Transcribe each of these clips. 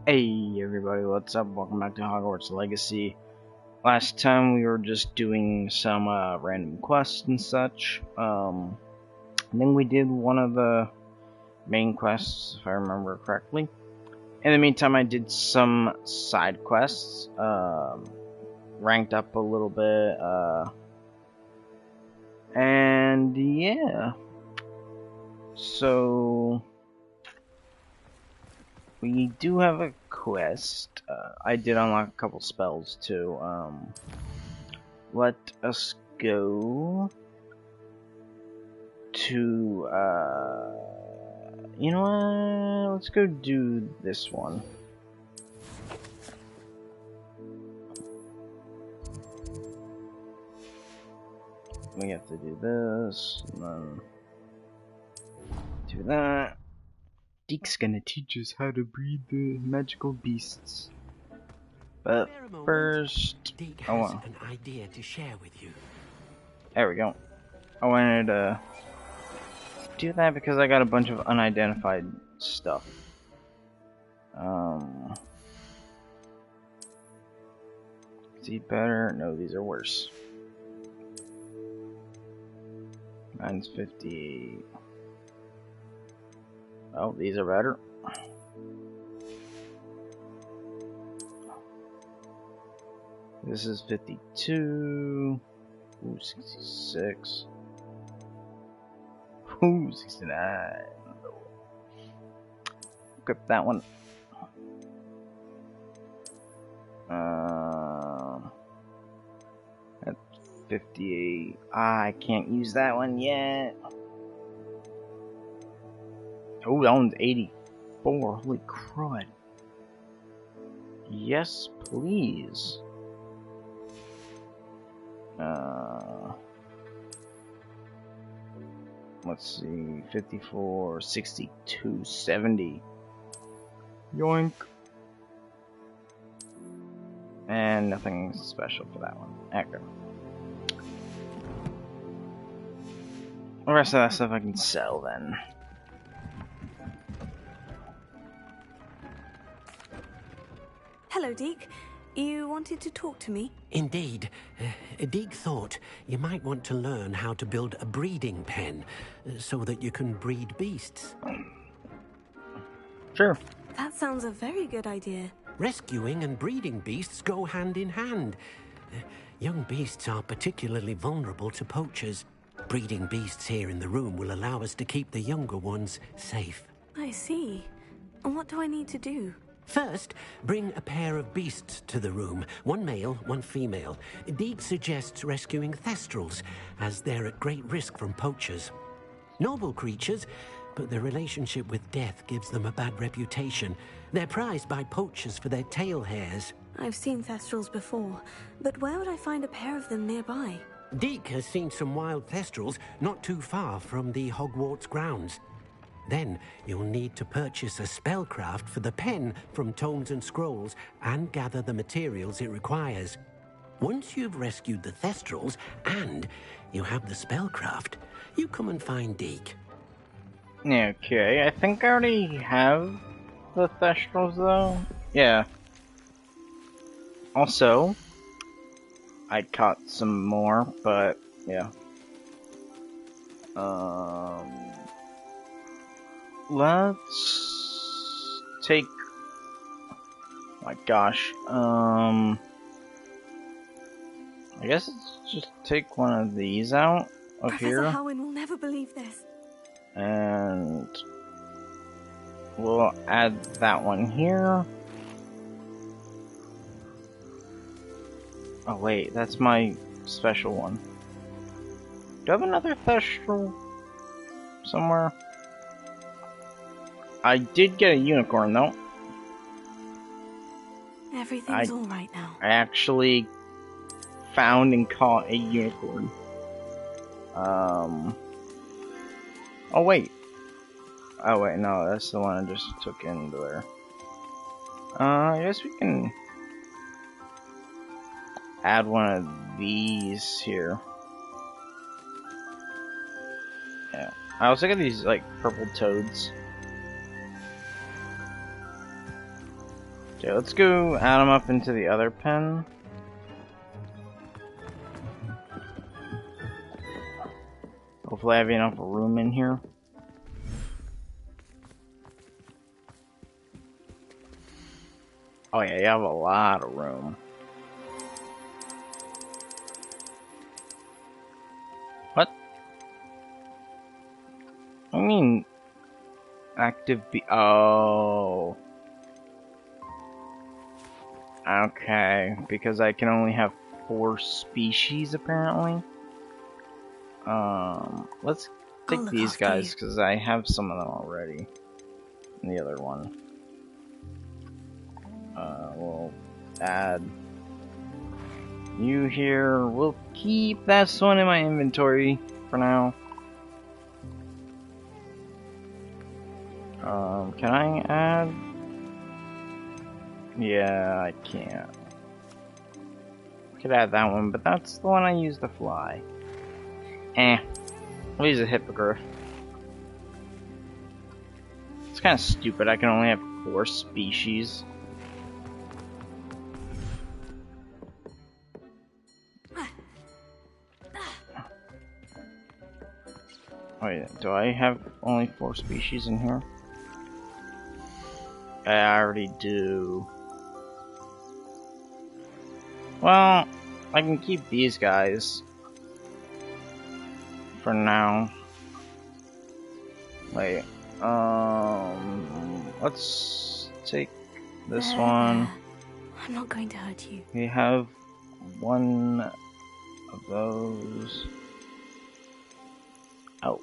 Hey everybody, what's up? Welcome back to Hogwarts Legacy. Last time we were just doing some random quests and such. I think we did one of the main quests, if I remember correctly. In the meantime, I did some side quests, ranked up a little bit, and yeah. So we do have a quest. I did unlock a couple spells too. Let us go to, you know what? Let's go do this one. We have to do this, and then do that. Deek's gonna teach us how to breed the magical beasts. But first, Deek has an idea to share with you. There we go. I wanted to do that because I got a bunch of unidentified stuff. Is he better? No, these are worse. Mine's 58. Oh, these are better. This is 52. Ooh, 66. Ooh, 69. Equip that one. That's 58. I can't use that one yet. Oh, that one's 84. Holy crud. Yes, please. Let's see, 54, 62, 70. Yoink. And nothing special for that one. Okay. The rest of that stuff I can sell then. Hello, Deek. You wanted to talk to me? Indeed. Deek thought you might want to learn how to build a breeding pen so that you can breed beasts. Sure. That sounds a very good idea. Rescuing and breeding beasts go hand in hand. Young beasts are particularly vulnerable to poachers. Breeding beasts here in the room will allow us to keep the younger ones safe. I see. And what do I need to do? First, bring a pair of beasts to the room. One male, one female. Deek suggests rescuing thestrals, as they're at great risk from poachers. Noble creatures, but their relationship with death gives them a bad reputation. They're prized by poachers for their tail hairs. I've seen thestrals before, but where would I find a pair of them nearby? Deek has seen some wild thestrals not too far from the Hogwarts grounds. Then you'll need to purchase a spellcraft for the pen from Tomes and Scrolls and gather the materials it requires. Once you've rescued the thestrals and you have the spellcraft, you come and find Deek. Okay, I think I already have the thestrals though. Yeah. Also, I caught some more, but yeah. Let's take. Oh my gosh. I guess let's just take one of these out of Professor here. Howin will never believe this. And we'll add that one here. Oh wait, that's my special one. Do I have another thestral somewhere? I did get a unicorn though. Everything's all right now. I actually found and caught a unicorn. Oh wait. Oh wait, no, that's the one I just took into there. I guess we can add one of these here. Yeah. I also got these like purple toads. Okay, let's go add them up into the other pen. Hopefully I have enough room in here. Oh yeah, you have a lot of room. What? I mean, active oh. Okay, because I can only have 4 species apparently. Let's take these guys because I have some of them already. And the other one. We'll add you here. We'll keep that one in my inventory for now. Can I add? Yeah, I can't. Could add that one, but that's the one I use to fly. We'll use a hippogriff. It's kind of stupid. I can only have 4 species. Oh yeah, do I have only 4 species in here? I already do. Well, I can keep these guys for now. Wait, let's take this one. I'm not going to hurt you. We have one of those. Oh,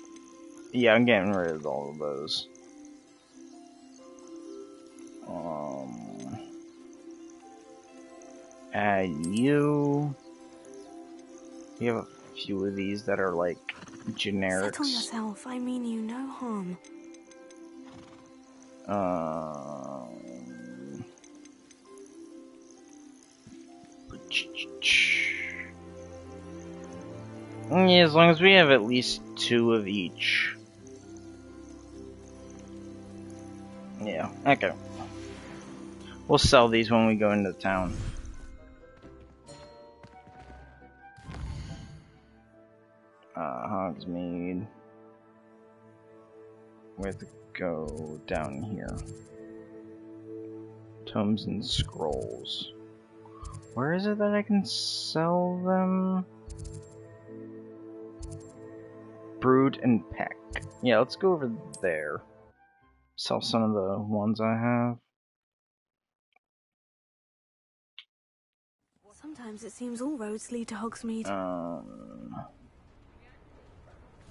yeah, I'm getting rid of all of those. Add you. We have a few of these that are like generics. Settle yourself. I mean you no harm. Yeah, as long as we have at least 2 of each. Yeah, okay. We'll sell these when we go into town. Hogsmeade. We have to go down here. Tomes and scrolls. Where is it that I can sell them? Brood and Peck. Yeah, let's go over there. Sell some of the ones I have. Sometimes it seems all roads lead to Hogsmeade.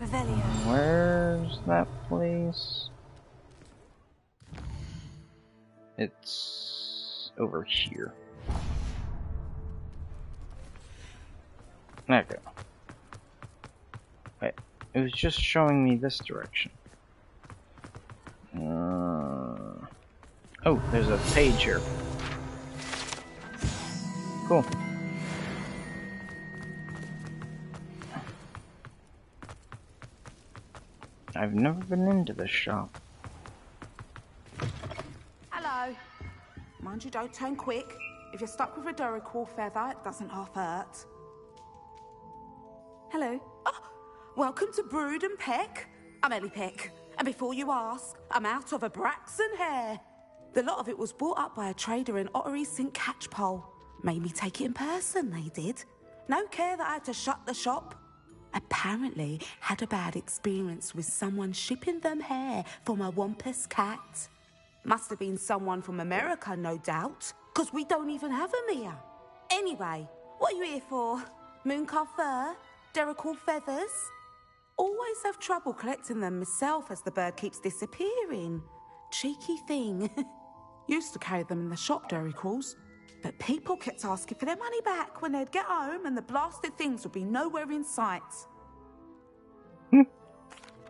Revelio. Where's that place? It's over here. Okay. Wait, it was just showing me this direction. Oh, there's a page here. Cool. I've never been into this shop. Hello. Mind you don't turn quick. If you're stuck with a Duracell feather, it doesn't half hurt. Hello. Oh, welcome to Brood and Peck. I'm Ellie Peck. And before you ask, I'm out of a Braxton hair. The lot of it was bought up by a trader in Ottery St. Catchpole. Made me take it in person, they did. No care that I had to shut the shop. Apparently had a bad experience with someone shipping them hair for my Wampus cat. Must have been someone from America, no doubt, because we don't even have them here. Anyway, what are you here for? Mooncalf fur? Duracell feathers? Always have trouble collecting them myself as the bird keeps disappearing. Cheeky thing. Used to carry them in the shop, Duracalls. But people kept asking for their money back when they'd get home and the blasted things would be nowhere in sight.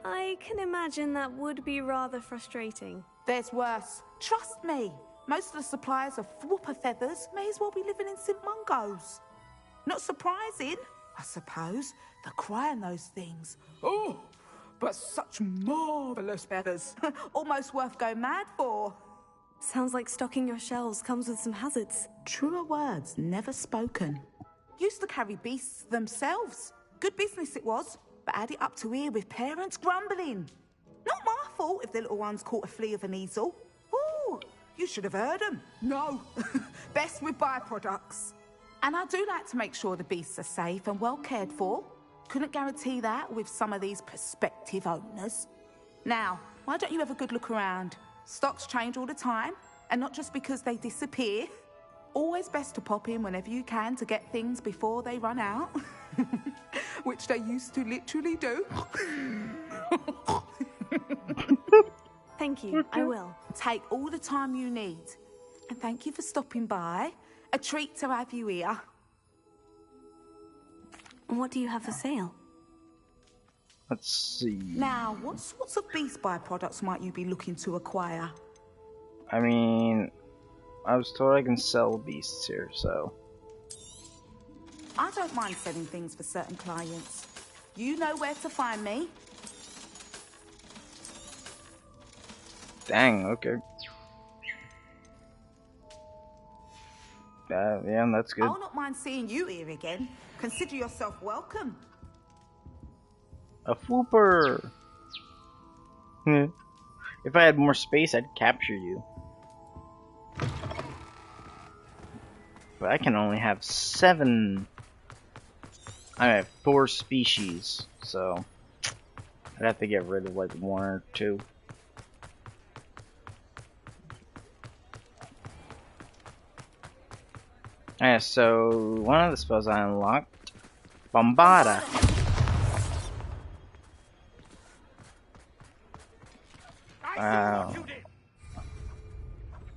I can imagine that would be rather frustrating. There's worse. Trust me. Most of the suppliers of whooper feathers may as well be living in St. Mungo's. Not surprising, I suppose, the cry on those things. Oh, but such marvellous feathers. Almost worth going mad for. Sounds like stocking your shelves comes with some hazards. Truer words never spoken. Used to carry beasts themselves. Good business it was, but add it up to here with parents grumbling. Not my fault if the little ones caught a flea of an easel. Ooh, you should have heard them. No, best with byproducts. And I do like to make sure the beasts are safe and well cared for. Couldn't guarantee that with some of these prospective owners. Now, why don't you have a good look around? Stocks change all the time, and not just because they disappear. Always best to pop in whenever you can to get things before they run out. Which they used to literally do. Thank you, I will. Take all the time you need. And thank you for stopping by. A treat to have you here. What do you have for sale? Let's see. Now, what sorts of beast byproducts might you be looking to acquire? I mean, I was told I can sell beasts here, so. I don't mind selling things for certain clients. You know where to find me. Dang, okay. Yeah, that's good. I'll not mind seeing you here again. Consider yourself welcome. A fooper! If I had more space, I'd capture you. But I can only have 7. I have 4 species, so I'd have to get rid of like 1 or 2. Yeah, so one of the spells I unlocked, Bombada. Wow.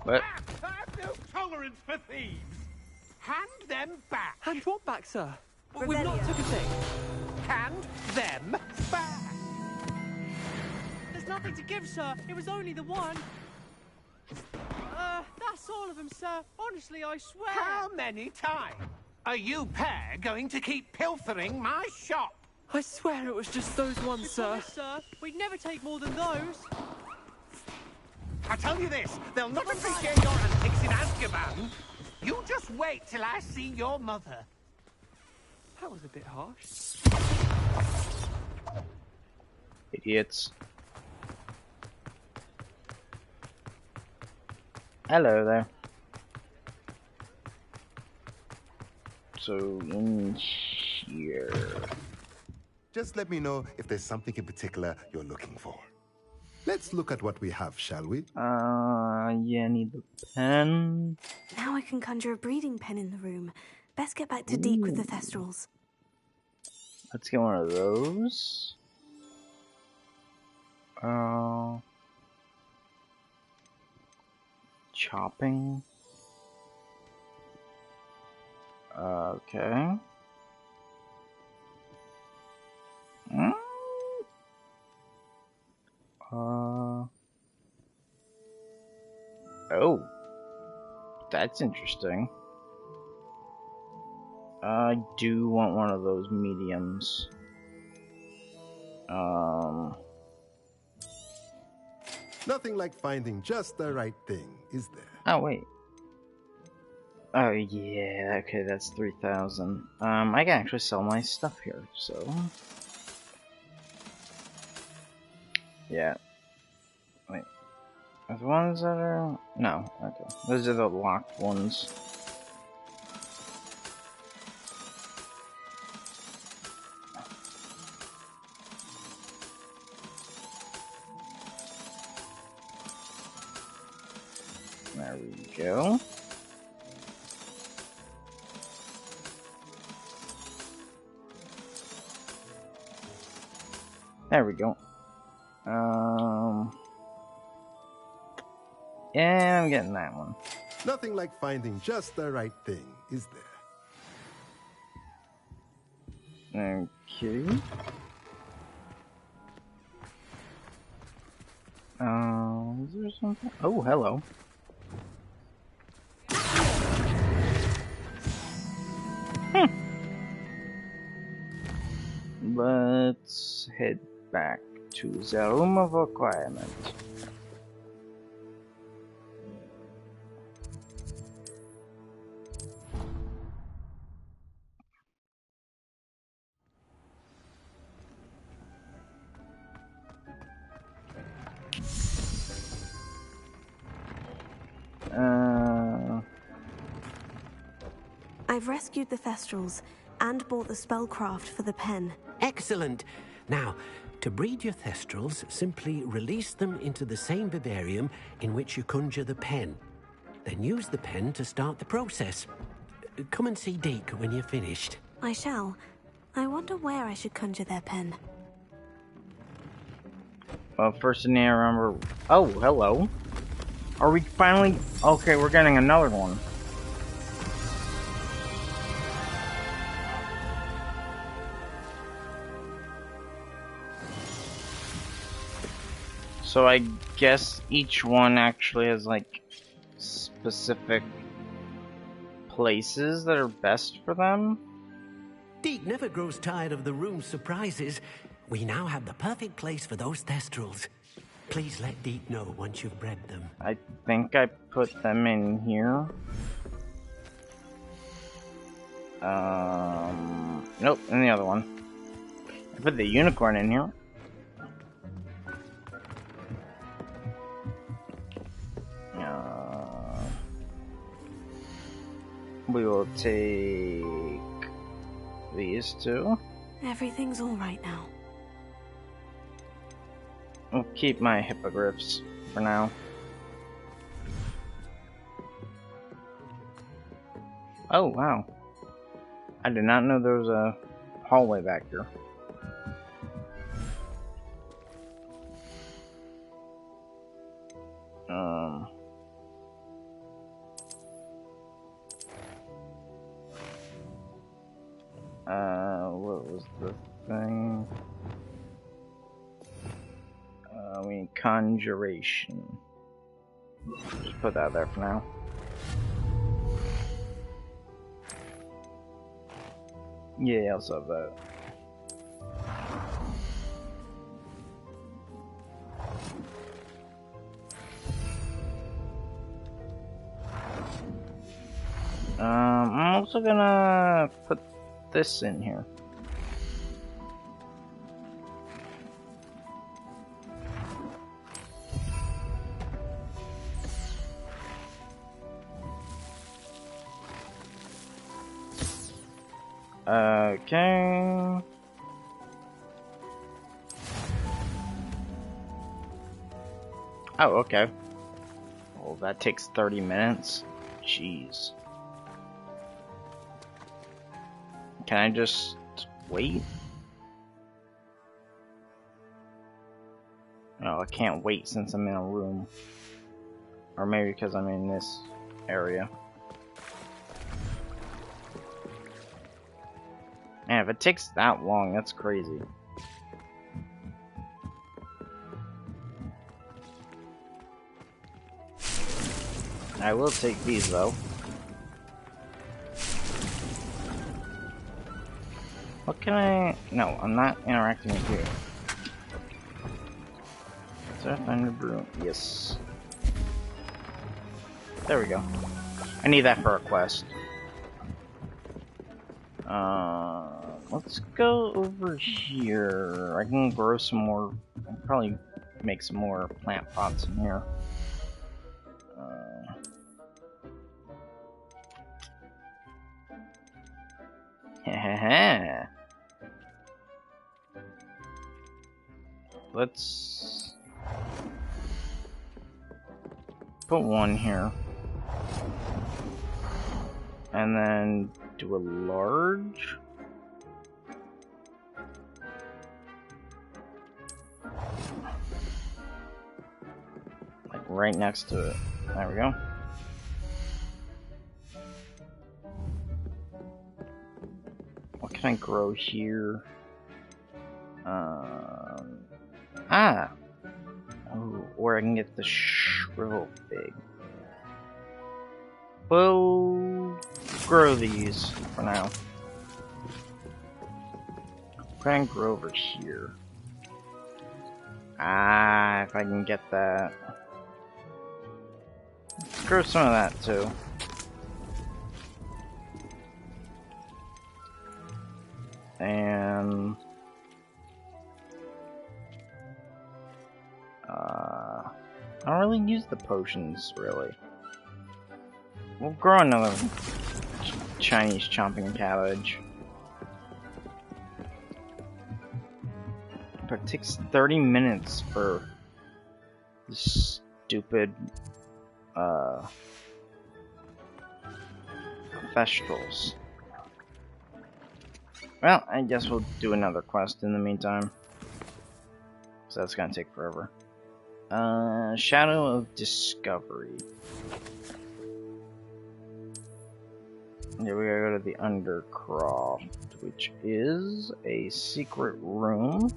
What? I have no tolerance for thieves. Hand them back. Hand what back, sir? We've not took a thing. Hand them back. There's nothing to give, sir. It was only the one. That's all of them, sir. Honestly, I swear. How many times are you pair going to keep pilfering my shop? I swear it was just those ones, sir. Promise, sir. We'd never take more than those. I tell you this, they'll not appreciate your antics in Azkaban. You just wait till I see your mother. That was a bit harsh. Idiots. Hello there. So in here. Just let me know if there's something in particular you're looking for. Let's look at what we have, shall we? Yeah, I need the pen. Now I can conjure a breeding pen in the room. Best get back to Deke with the Thestrals. Let's get one of those. Chopping. Okay. Oh. That's interesting. I do want one of those mediums. Nothing like finding just the right thing, is there? Oh, wait. Oh, yeah, okay, that's 3,000. I can actually sell my stuff here, so... Yeah. Wait. Are the ones that are... No, okay. Those are the locked ones. There we go. There we go. Yeah, I'm getting that one. Nothing like finding just the right thing, is there? Okay. Is there something? Oh, hello. Let's head back to the room of requirement. I've rescued the Thestrals and bought the spellcraft for the pen. Excellent. Now, to breed your Thestrals, simply release them into the same vivarium in which you conjure the pen. Then use the pen to start the process. Come and see Deke when you're finished. I shall. I wonder where I should conjure their pen. Well, first I need to remember... Oh, hello. Are we finally... Okay, we're getting another one. So I guess each one actually has, like, specific places that are best for them? Deke never grows tired of the room's surprises. We now have the perfect place for those Thestrals. Please let Deke know once you've bred them. I think I put them in here. Nope, in the other one. I put the unicorn in here. We will take these two. Everything's all right now. I'll keep my hippogriffs for now. Oh, wow. I did not know there was a hallway back here. What was the thing? We need conjuration. Just put that there for now. Yeah, I'll sub that. I'm also gonna put this in here. Okay. Oh, okay. Well, that takes 30 minutes. Jeez. Can I just wait? No, I can't wait since I'm in a room. Or maybe because I'm in this area. Man, if it takes that long, that's crazy. I will take these though. What can I... No, I'm not interacting with you. Is there a thunder broom? Yes. There we go. I need that for a quest. Let's go over here. I can grow some more... I'll probably make some more plant pots in here. Let's put one here. And then do a large. Like right next to it. There we go. What can I grow here? Oh, or I can get the shrivel fig. We'll grow these for now. Try and grow over here. If I can get that. Let's grow some of that too. And I don't really use the potions, really. We'll grow another Chinese chomping cabbage. But it takes 30 minutes for this stupid vegetables. Well, I guess we'll do another quest in the meantime. So that's gonna take forever. Shadow of Discovery. Yeah, we gotta go to the Undercroft, which is a secret room.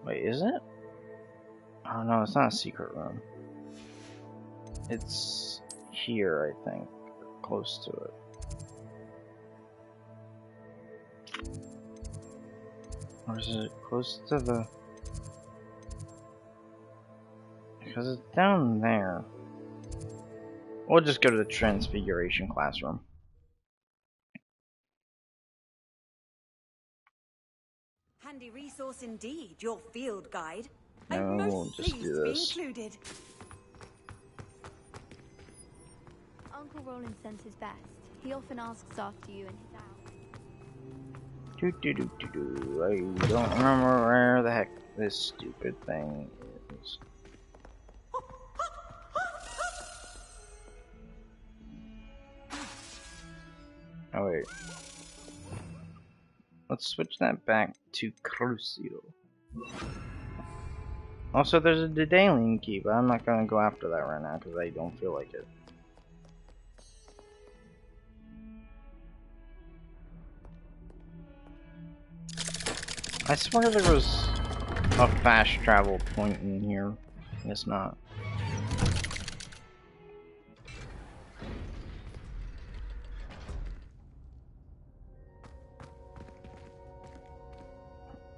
Wait, is it? Oh no, it's not a secret room. It's here, I think. Close to it. Or is it close to the... Because it's down there. We'll just go to the Transfiguration classroom. Handy resource indeed, your field guide. No, I'm most we'll just pleased do to be this. included. Uncle Roland sends his best. He often asks after you in his hour. I don't remember where the heck this stupid thing is. Oh wait. Let's switch that back to Crucio. Also, there's a Daedalian key, but I'm not gonna go after that right now because I don't feel like it. I swear there was a fast travel point in here. It's not.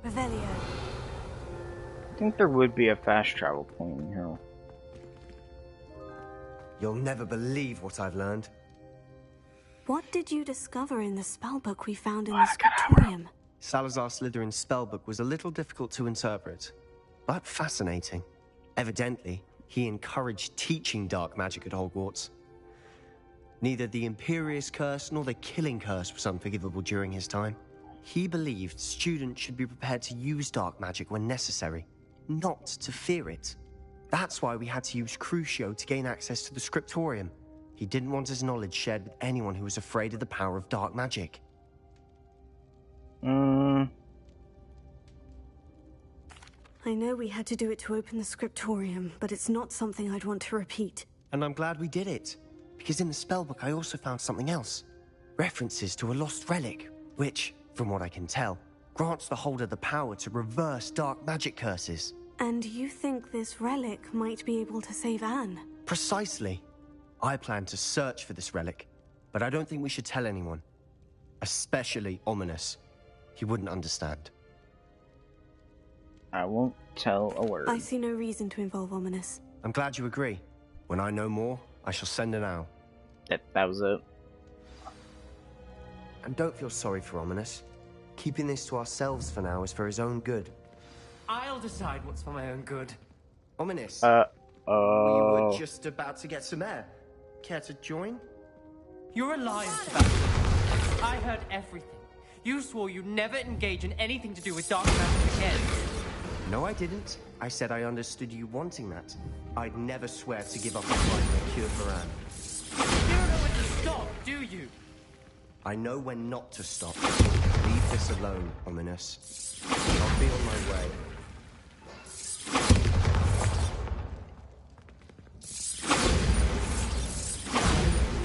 Revelio. I think there would be a fast travel point in here. You'll never believe what I've learned. What did you discover in the spellbook we found in the scriptorium? Salazar Slytherin's spellbook was a little difficult to interpret, but fascinating. Evidently, he encouraged teaching dark magic at Hogwarts. Neither the Imperious Curse nor the Killing Curse was unforgivable during his time. He believed students should be prepared to use dark magic when necessary, not to fear it. That's why we had to use Crucio to gain access to the scriptorium. He didn't want his knowledge shared with anyone who was afraid of the power of dark magic. I know we had to do it to open the scriptorium, but it's not something I'd want to repeat. And I'm glad we did it, because in the spellbook I also found something else. References to a lost relic, which, from what I can tell, grants the holder the power to reverse dark magic curses. And you think this relic might be able to save Anne? Precisely. I plan to search for this relic, but I don't think we should tell anyone. Especially Ominous. He wouldn't understand. I won't tell a word. I see no reason to involve Ominous. I'm glad you agree. When I know more, I shall send an owl. That was it. And don't feel sorry for Ominous. Keeping this to ourselves for now is for his own good. I'll decide what's for my own good. Ominous. We Oh. were just about to get some air. Care to join? You're a liar, Sebastian. I heard everything. You swore you'd never engage in anything to do with dark magic again. No, I didn't. I said I understood you wanting that. I'd never swear to give up the fight for a cure for Anne. You don't know when to stop, do you? I know when not to stop. Leave this alone, Ominous. I'll be on my way.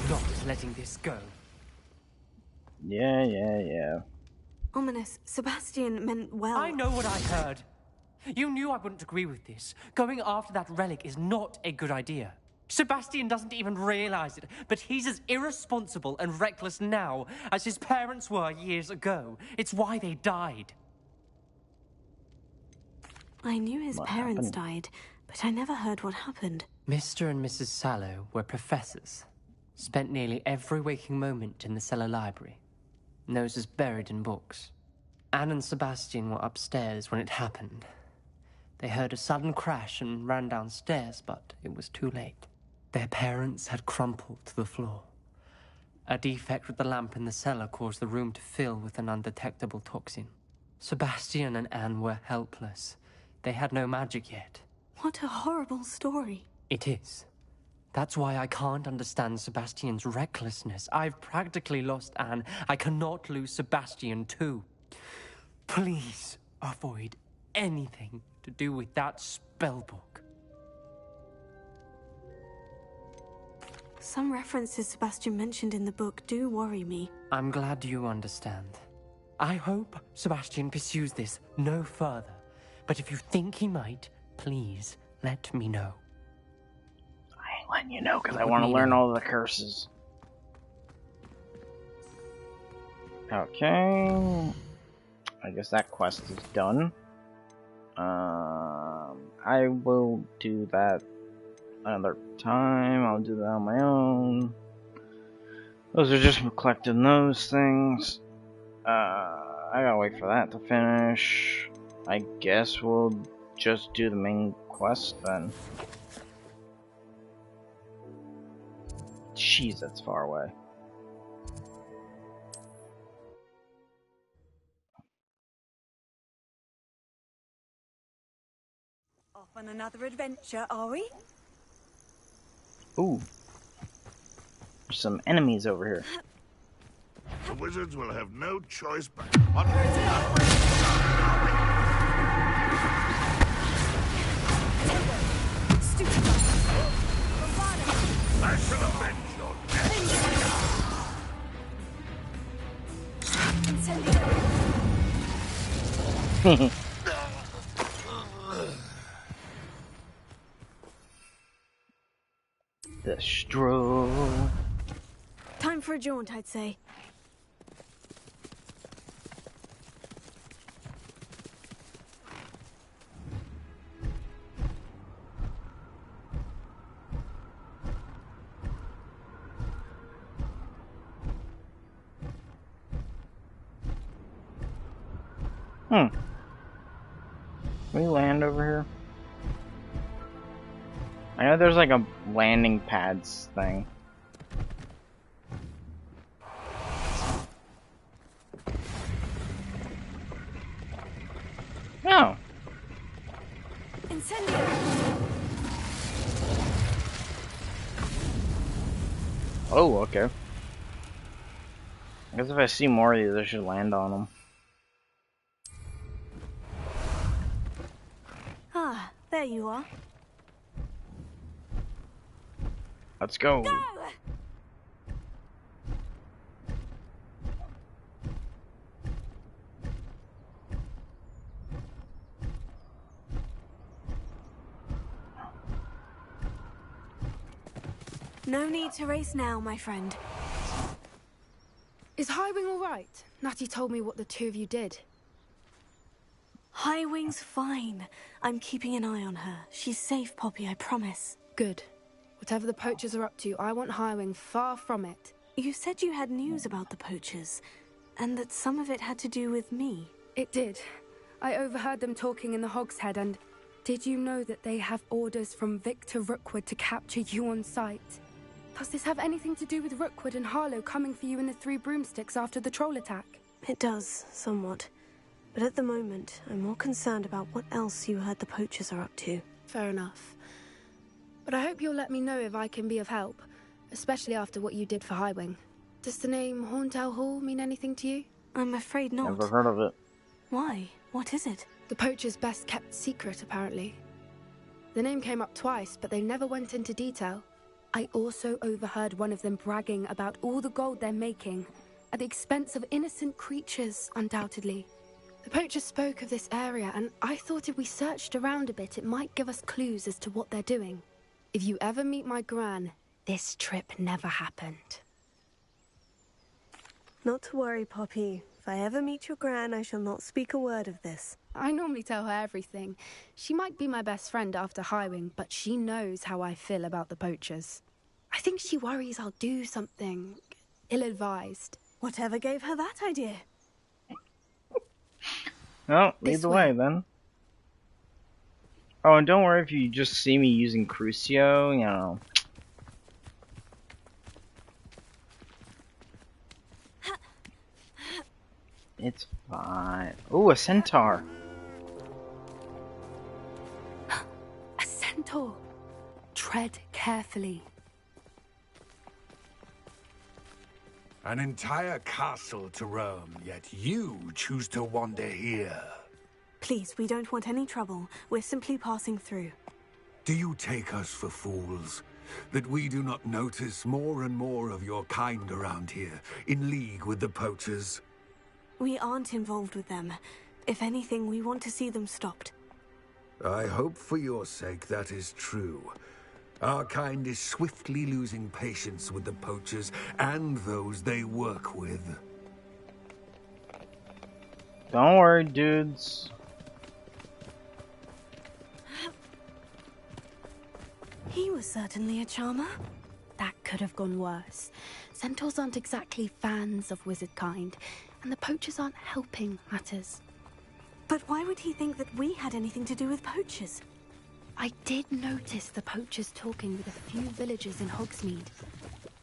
Not letting this go. Yeah. Ominous, Sebastian meant well. I know what I heard. You knew I wouldn't agree with this. Going after that relic is not a good idea. Sebastian doesn't even realize it, but he's as irresponsible and reckless now as his parents were years ago. It's why they died. I knew his parents died, but I never heard what happened. Mr. and Mrs. Sallow were professors. Spent nearly every waking moment in the cellar library. Noses buried in books. Anne and Sebastian were upstairs when it happened. They heard a sudden crash and ran downstairs, but it was too late. Their parents had crumpled to the floor. A defect with the lamp in the cellar caused the room to fill with an undetectable toxin. Sebastian and Anne were helpless. They had no magic yet. What a horrible story. It is. That's why I can't understand Sebastian's recklessness. I've practically lost Anne. I cannot lose Sebastian too. Please avoid anything to do with that spellbook. Some references Sebastian mentioned in the book do worry me. I'm glad you understand. I hope Sebastian pursues this no further. But if you think he might, please let me know. I ain't letting you know because I want to learn all the curses. Okay. I guess that quest is done. I will do that another time. I'll do that on my own. Those are just collecting those things. I gotta wait for that to finish. I guess we'll just do the main quest then. Jeez, that's far away. Off on another adventure, are we? Ooh. There's some enemies over here. The wizards will have no choice but... I shall avenge your death. The stroll. Time for a jaunt, I'd say. Can we land over here? I know there's like a landing pads thing. No. Incendio. Oh, okay. I guess if I see more of these, I should land on them. Ah, there you are. Let's go. Go! No need to race now, my friend. Is Highwing all right? Natty told me what the two of you did. Highwing's fine. I'm keeping an eye on her. She's safe, Poppy, I promise. Good. Whatever the poachers are up to, I want Highwing far from it. You said you had news about the poachers, and that some of it had to do with me. It did. I overheard them talking in the Hogshead, and did you know that they have orders from Victor Rookwood to capture you on sight? Does this have anything to do with Rookwood and Harlow coming for you in the Three Broomsticks after the troll attack? It does, somewhat. But at the moment, I'm more concerned about what else you heard the poachers are up to. Fair enough. But I hope you'll let me know if I can be of help, especially after what you did for Highwing. Does the name Horndale Hall mean anything to you? I'm afraid not. Never heard of it. Why? What is it? The poachers' best kept secret, apparently. The name came up twice, but they never went into detail. I also overheard one of them bragging about all the gold they're making, at the expense of innocent creatures, undoubtedly. The poachers spoke of this area, and I thought if we searched around a bit, it might give us clues as to what they're doing. If you ever meet my gran, this trip never happened. Not to worry, Poppy. If I ever meet your gran, I shall not speak a word of this. I normally tell her everything. She might be my best friend after Highwing, but she knows how I feel about the poachers. I think she worries I'll do something ill-advised. Whatever gave her that idea? Well, lead the way then. Oh, and don't worry if you just see me using Crucio, you know. It's fine. Ooh, a centaur. A centaur. Tread carefully. An entire castle to roam, yet you choose to wander here. Please, we don't want any trouble. We're simply passing through. Do you take us for fools? That we do not notice more and more of your kind around here, in league with the poachers? We aren't involved with them. If anything, we want to see them stopped. I hope for your sake that is true. Our kind is swiftly losing patience with the poachers and those they work with. Don't worry, dudes. He was certainly a charmer. That could have gone worse. Centaurs aren't exactly fans of wizard kind, and the poachers aren't helping matters. But why would he think that we had anything to do with poachers? I did notice the poachers talking with a few villagers in Hogsmeade.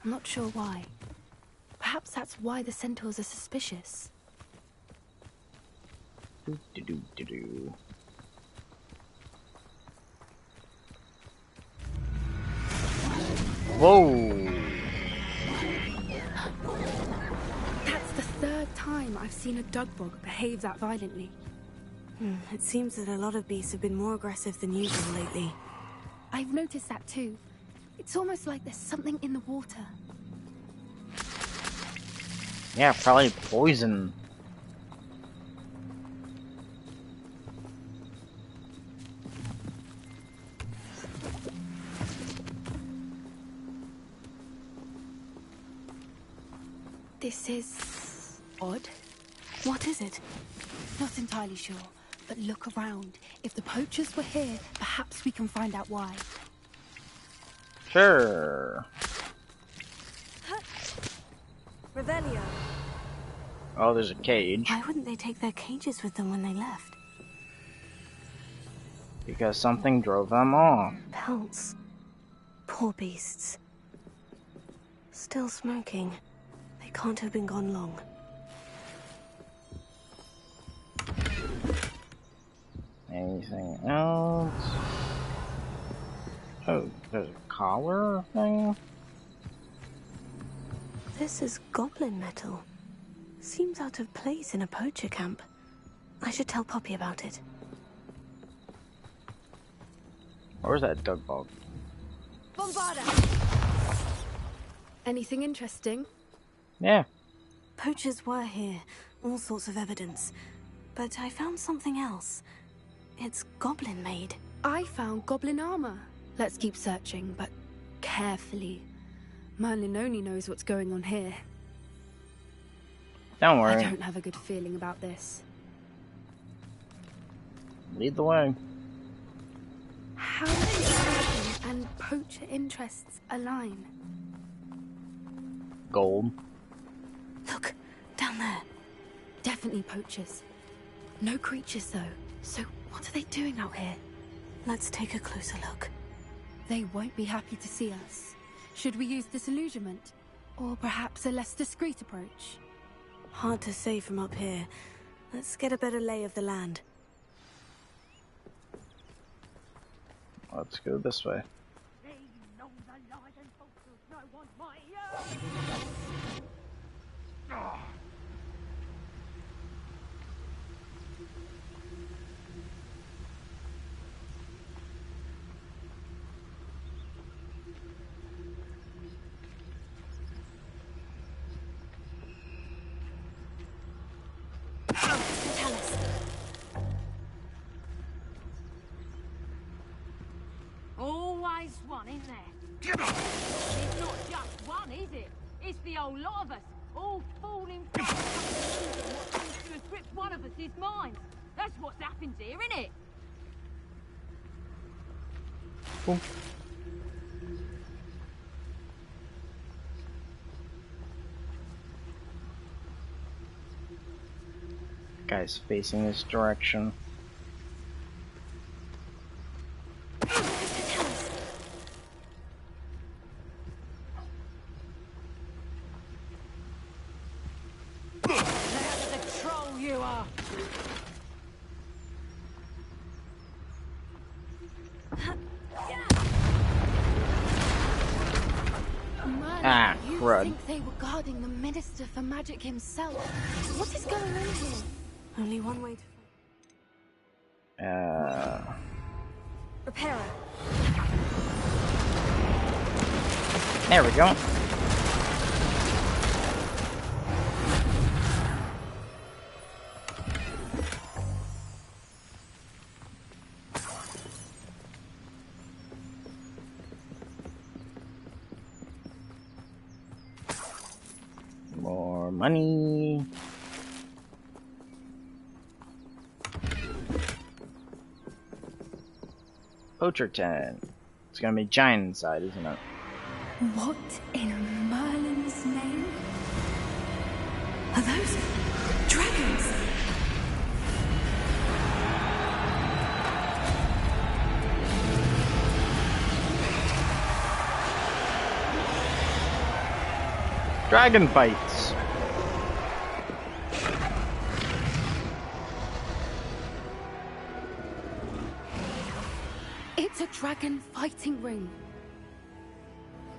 I'm not sure why. Perhaps that's why the centaurs are suspicious. Do-do-do-do-do. Whoa! That's the third time I've seen a dugbog behave that violently. It seems that a lot of beasts have been more aggressive than usual lately. I've noticed that too. It's almost like there's something in the water. Yeah, probably poison. This is odd. What is it? Not entirely sure, but look around. If the poachers were here, perhaps we can find out why. Sure. Revelio. Oh, there's a cage. Why wouldn't they take their cages with them when they left? Because something drove them off. Pelts. Poor beasts. Still smoking. They can't have been gone long. Anything else? Oh, there's a collar thing? This is goblin metal. Seems out of place in a poacher camp. I should tell Poppy about it. Where's that dugbog? Bombarda! Anything interesting? Yeah. Poachers were here. All sorts of evidence. But I found something else. It's goblin made. I found goblin armor. Let's keep searching, but carefully. Merlin only knows what's going on here. Don't worry. I don't have a good feeling about this. Lead the way. How do goblin and poacher interests align? Gold. Look, down there. Definitely poachers. No creatures, though. So what are they doing out here? Let's take a closer look. They won't be happy to see us. Should we use disillusionment? Or perhaps a less discreet approach? Hard to say from up here. Let's get a better lay of the land. Let's go this way. Always one, isn't there? It's not just one, is it? It's the whole lot of us, all falling fast what seems to have gripped one of us' minds. That's what's happened here, isn't it? Cool. Guy's facing this direction. Ah, You crud. think they were guarding the Minister for Magic himself? What is going on here? Only one way to... Repairer. There we go. More money. Poacher 10. It's gonna be giant inside, isn't it? What in Merlin's name? Are those dragons? Dragon fights. It's a dragon fighting ring.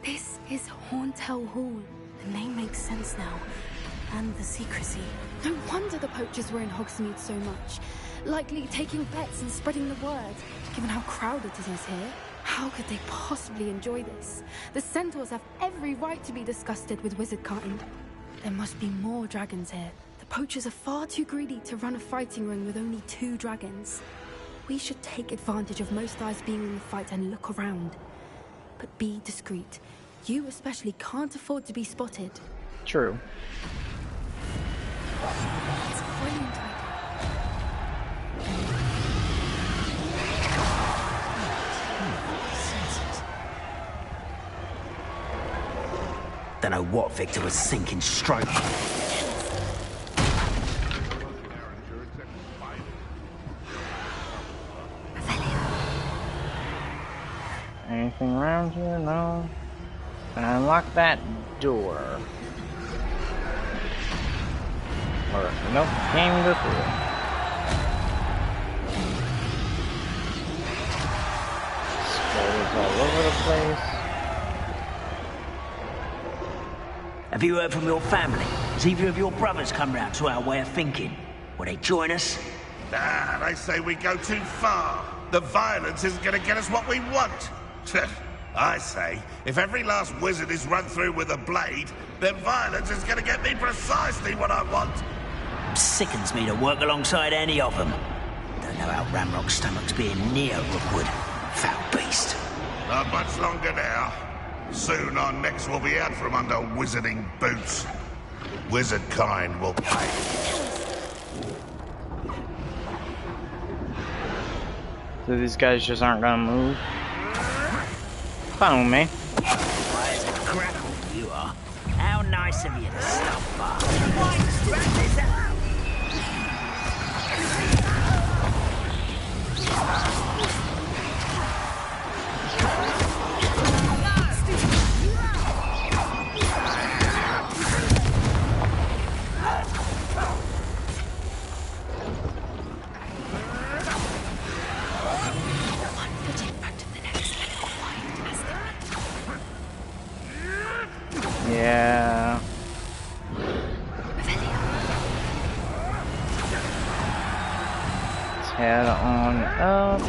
This is Horntail Hall. The name makes sense now. And the secrecy. No wonder the poachers were in Hogsmeade so much. Likely taking bets and spreading the word. Given how crowded it is here, how could they possibly enjoy this? The centaurs have every right to be disgusted with wizardkind. There must be more dragons here. The poachers are far too greedy to run a fighting ring with only 2 dragons. We should take advantage of most eyes being in the fight and look around. But be discreet. You especially can't afford to be spotted. True. It's a brilliant idea. Don't know what Victor was thinking, stroke. Anything around here? No. Unlock that door. Or, nope, can't even go through it. Skulls all over the place. Have you heard from your family? Has either of your brothers come round to our way of thinking? Will they join us? Nah, they say we go too far. The violence isn't gonna get us what we want. I say, if every last wizard is run through with a blade, then violence is gonna get me precisely what I want. Sickens me to work alongside any of them. Don't know how Ramrock's stomach's being near Rookwood. Foul beast. Not much longer now. Soon our necks will be out from under wizarding boots. Wizard kind will pay. So these guys just aren't gonna move? Fine with me. Wise and grapple you are. How nice of you to stop by. Wrap this up. Yeah. Let's head on up.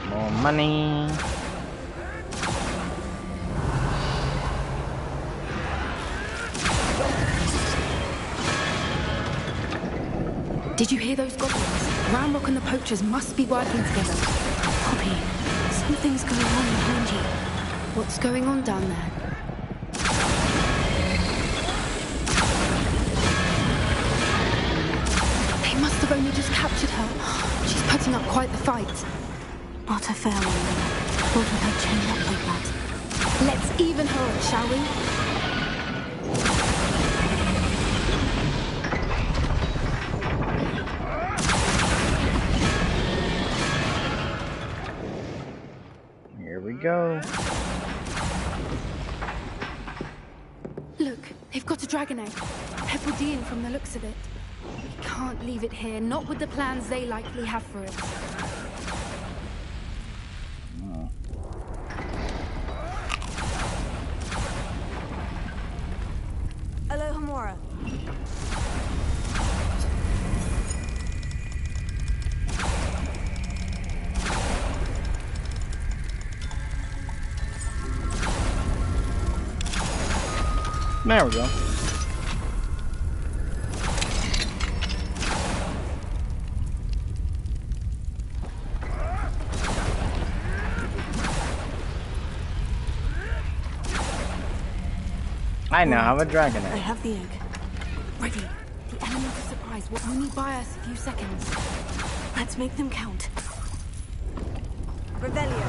More money. Did you hear those goblins? Ramrock and the poachers must be working together. Poppy, something's going on behind you. What's going on down there? They must have only just captured her. She's putting up quite the fight. Not a fair one, though. Thought with her chained up like that. Let's even her up, shall we? Here we go. Look, they've got a dragon egg. Hebridean from the looks of it. We can't leave it here, not with the plans they likely have for it. Alohomora. There we go. I now have a dragon egg. I have the egg. Ready. The element of surprise will only buy us a few seconds. Let's make them count. Revelio.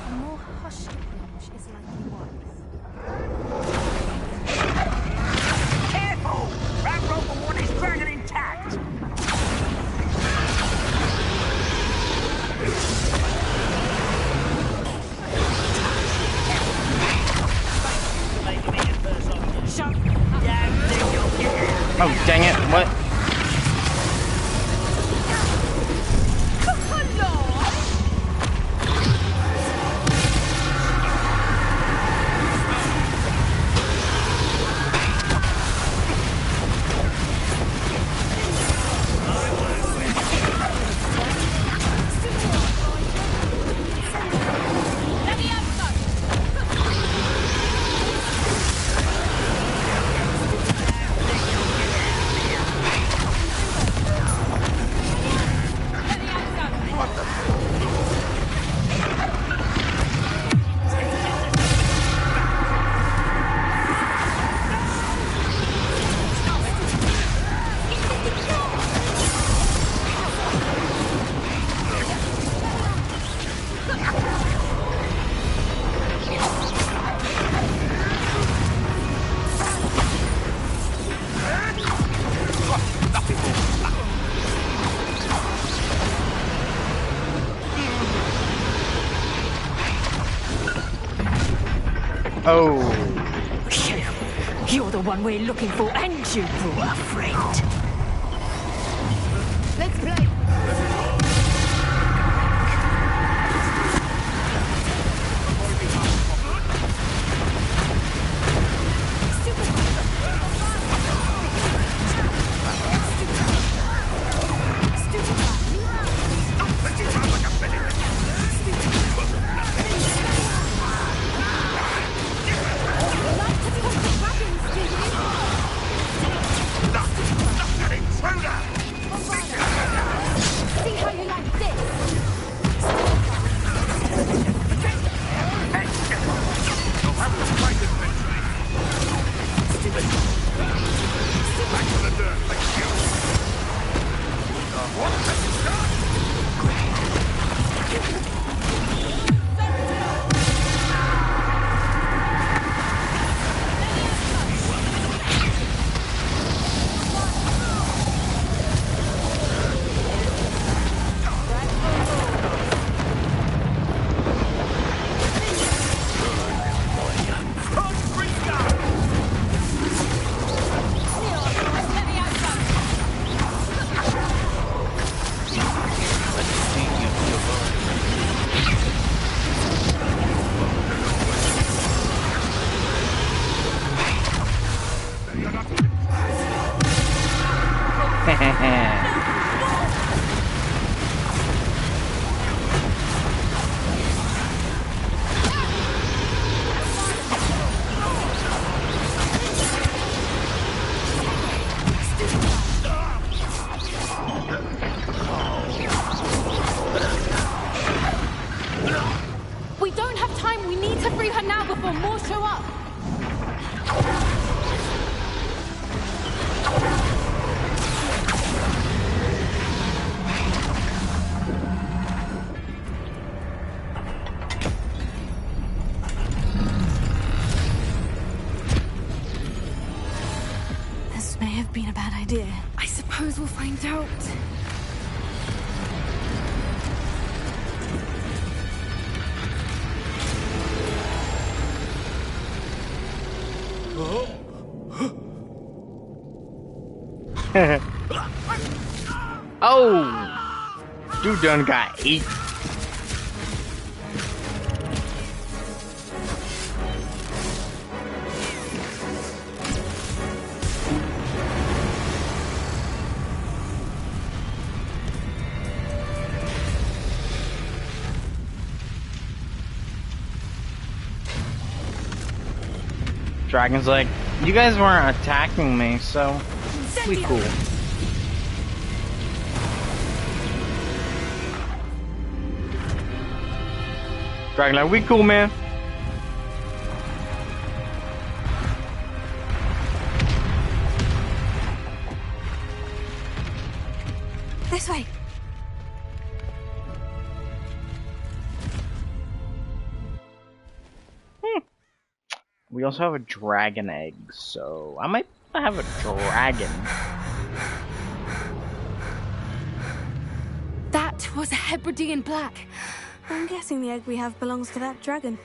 A more hushed approach is likely wise. Careful! Ramrock will want his dragon intact! Oh, dang it. What? Oh. You're the one we're looking for, and you brought a friend. Let's play. We don't have time. We need to free her now before more show up. This may have been a bad idea. I suppose we'll find out. Oh! Dude done got 8. Dragon's like, you guys weren't attacking me, so we cool. Dragon like, we cool, man. This way. We also have a dragon egg, so I might have a dragon. That was a Hebridean black. I'm guessing the egg we have belongs to that dragon.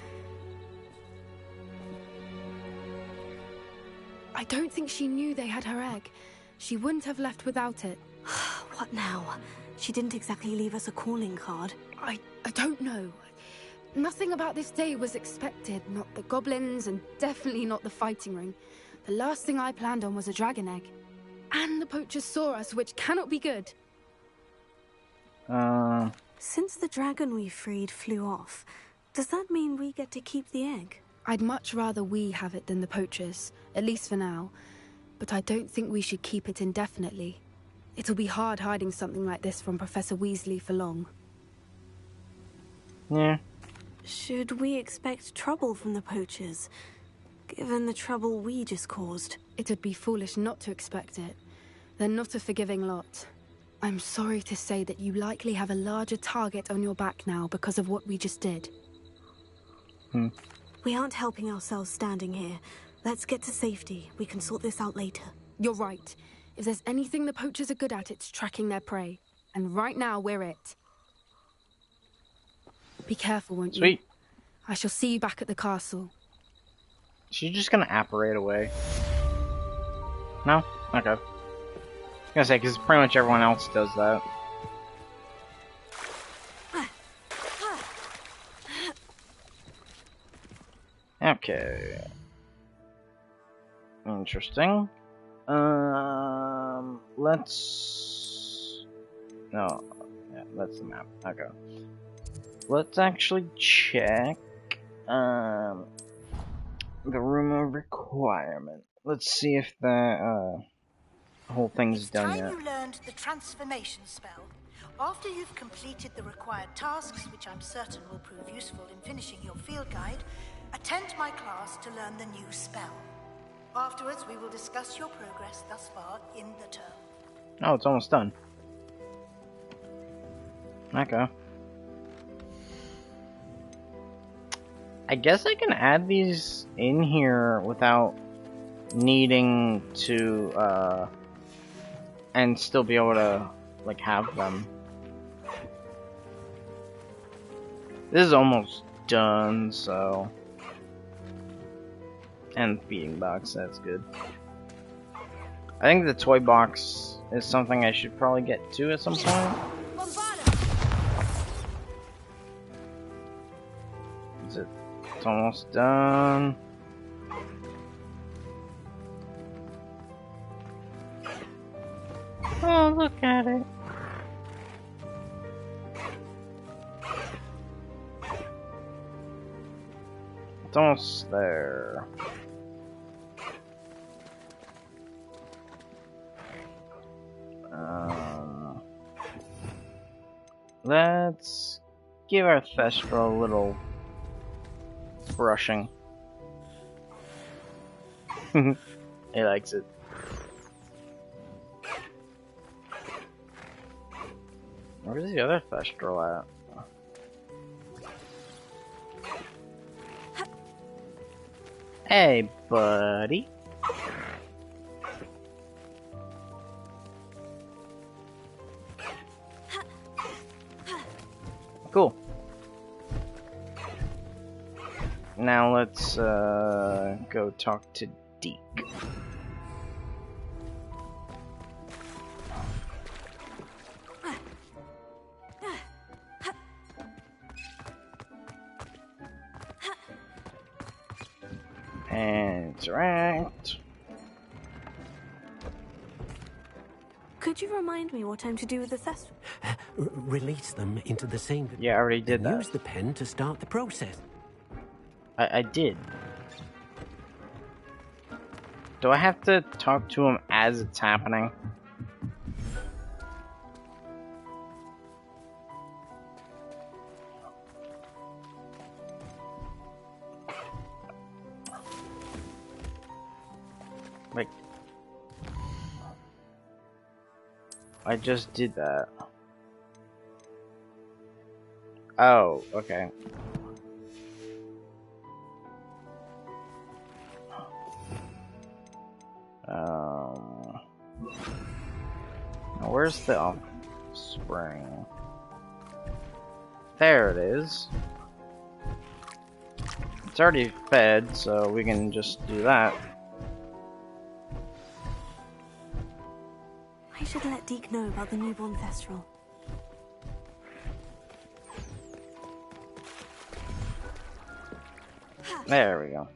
I don't think she knew they had her egg. She wouldn't have left without it. What now? She didn't exactly leave us a calling card. I don't know. Nothing about this day was expected. Not the goblins, and definitely not the fighting ring. The last thing I planned on was a dragon egg. And the poachers saw us, which cannot be good. Since the dragon we freed flew off, does that mean we get to keep the egg? I'd much rather we have it than the poachers, at least for now. But I don't think we should keep it indefinitely. It'll be hard hiding something like this from Professor Weasley for long. Yeah. Should we expect trouble from the poachers, given the trouble we just caused? It'd be foolish not to expect it. They're not a forgiving lot. I'm sorry to say that you likely have a larger target on your back now because of what we just did. We aren't helping ourselves standing here. Let's get to safety. We can sort this out later. You're right. If there's anything the poachers are good at, it's tracking their prey. And right now, we're it. Be careful, won't you? Sweet. I shall see you back at the castle. She's just gonna apparate away. No? Okay. I was gonna say, because pretty much everyone else does that. Okay. Interesting. Let's... No. Yeah, that's the map. Okay. Let's actually check, the room of requirement. Let's see if the, whole thing's done yet. It's time you learned the transformation spell. After you've completed the required tasks, which I'm certain will prove useful in finishing your field guide, attend my class to learn the new spell. Afterwards, we will discuss your progress thus far in the term. Oh, it's almost done. Okay. I guess I can add these in here without needing to, and still be able to, like, have them. This is almost done, so... And feeding box, that's good. I think the toy box is something I should probably get to at some point. Is it? It's almost done. Oh, look at it. It's almost there. Let's give our Thestral a little brushing. He likes it. Where's the other Thestral at? Hey, buddy. Cool. Now let's go talk to Deke. Interact. Could you remind me what I'm to do with the Thestral? Release them into the same... Yeah, I already did that. Use the pen to start the process. I did. Do I have to talk to him as it's happening? Like, I just did that. Oh, okay. Now where's the offspring? There it is. It's already fed, so we can just do that. I should let Deke know about the newborn Thestral. There we go.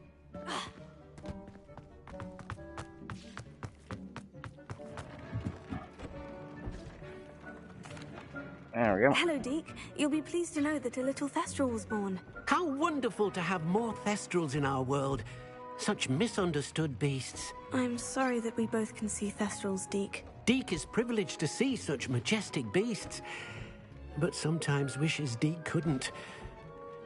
There we go. Hello, Deke. You'll be pleased to know that a little Thestral was born. How wonderful to have more Thestrals in our world. Such misunderstood beasts. I'm sorry that we both can see Thestrals, Deke. Deke is privileged to see such majestic beasts, but sometimes wishes Deke couldn't.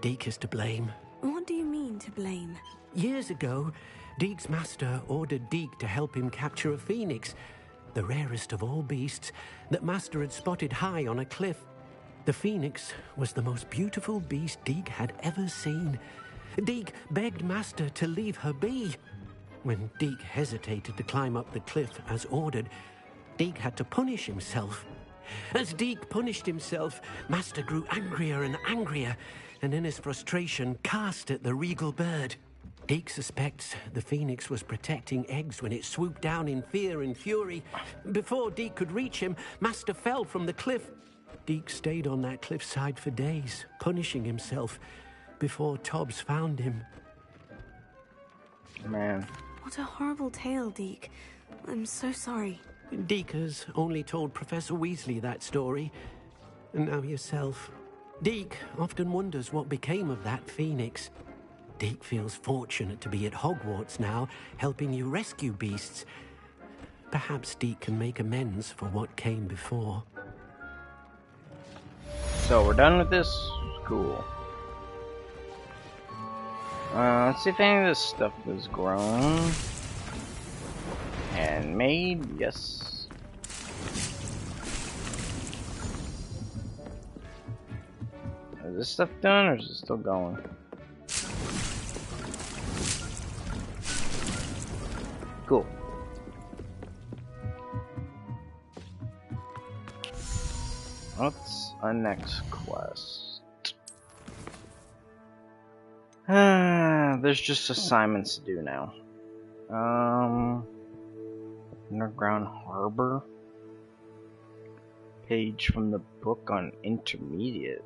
Deke is to blame. What do you mean, to blame? Years ago, Deke's master ordered Deke to help him capture a phoenix, the rarest of all beasts, that master had spotted high on a cliff. The phoenix was the most beautiful beast Deke had ever seen. Deke begged master to leave her be. When Deke hesitated to climb up the cliff as ordered, Deke had to punish himself. As Deke punished himself, master grew angrier and angrier, and in his frustration cast at the regal bird. Deke suspects the phoenix was protecting eggs when it swooped down in fear and fury. Before Deke could reach him, master fell from the cliff. Deke stayed on that cliffside for days, punishing himself, before Tobbs found him. Man. What a horrible tale, Deke. I'm so sorry. Deke has only told Professor Weasley that story, and now yourself. Deke often wonders what became of that phoenix. Deke feels fortunate to be at Hogwarts now, helping you rescue beasts. Perhaps Deke can make amends for what came before. So we're done with this? Cool. Let's see if any of this stuff was grown and made. Yes. Is this stuff done or is it still going? Cool. What's our next quest? There's just assignments to do now. Underground Harbor. Page from the book on intermediate.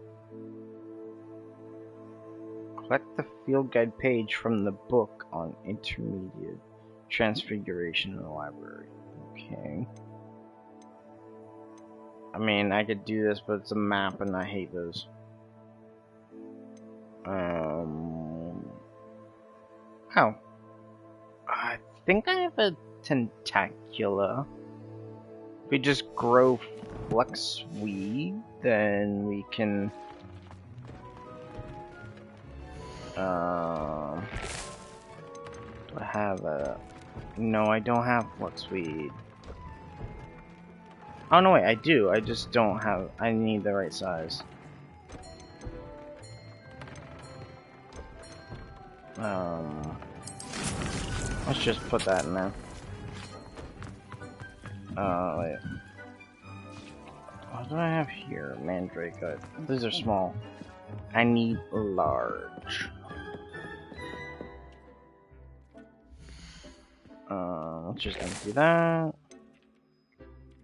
Collect the field guide page from the book on intermediate. Transfiguration in the library. Okay. I mean, I could do this, but it's a map and I hate those. Oh. I think I have a tentacula. If we just grow fluxweed, then we can... do I have a... No, I don't have fluxweed. Oh no, wait, I do. I just don't have... I need the right size. Let's just put that in there. Wait. What do I have here? Mandrake. These are small. I need large. Let's just empty that.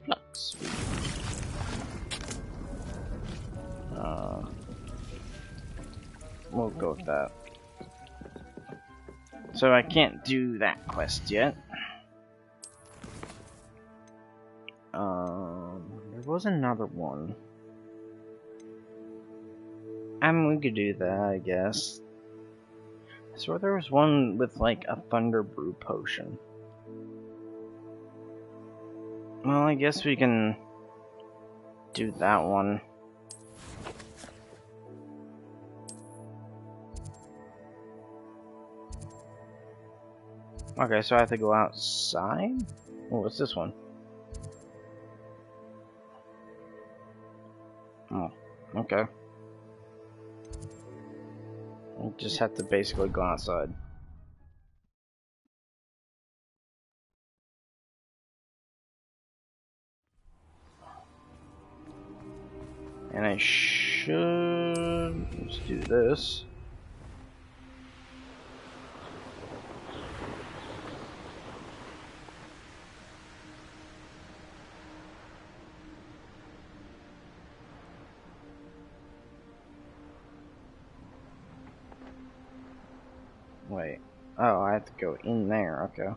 Flux. We'll go with that. So I can't do that quest yet. There was another one. I mean, we could do that, I guess. I swear there was one with like a thunder brew potion. Well, I guess we can do that one. Okay, so I have to go outside? Oh, what's this one? Oh, okay. I just have to basically go outside. And I should... let's do this. Wait. Oh, I have to go in there, okay.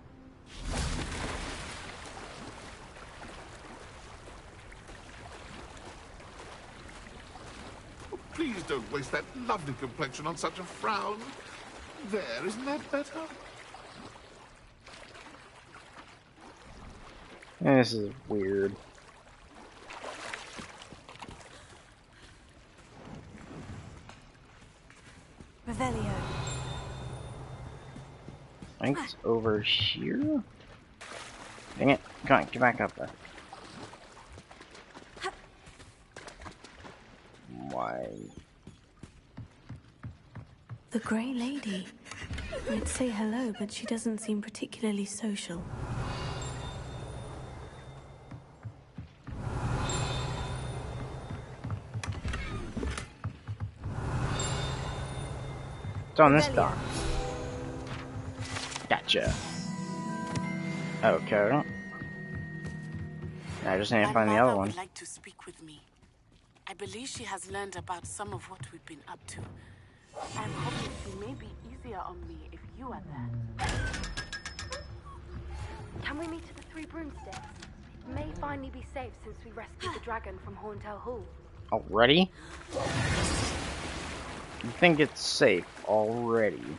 Please don't waste that lovely complexion on such a frown. There, isn't that better? This is weird. Revelio. I think it's over here? Dang it. Come on, get back up there. Why? The Grey Lady. I'd say hello, but she doesn't seem particularly social. It's on this dock. Gotcha. Okay. I just need to find the other one. Would like to speak with me. I believe she has learned about some of what we've been up to. I'm hoping she may be easier on me if you are there. Can we meet at the Three Broomsticks? It may finally be safe since we rescued the dragon from Horntail Hall. Already? You think it's safe already?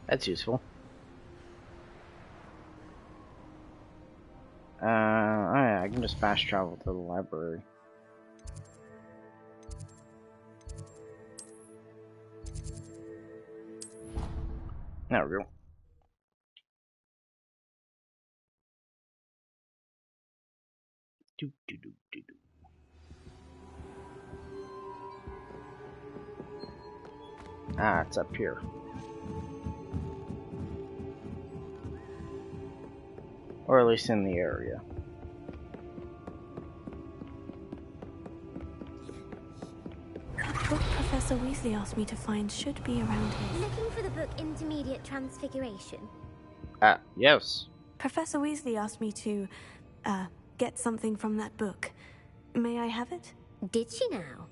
That's useful. Oh yeah, I can just fast travel to the library. There we go. Ah, it's up here. Or at least in the area. The book Professor Weasley asked me to find should be around here. Looking for the book Intermediate Transfiguration? Yes. Professor Weasley asked me to, get something from that book. May I have it? Did she now?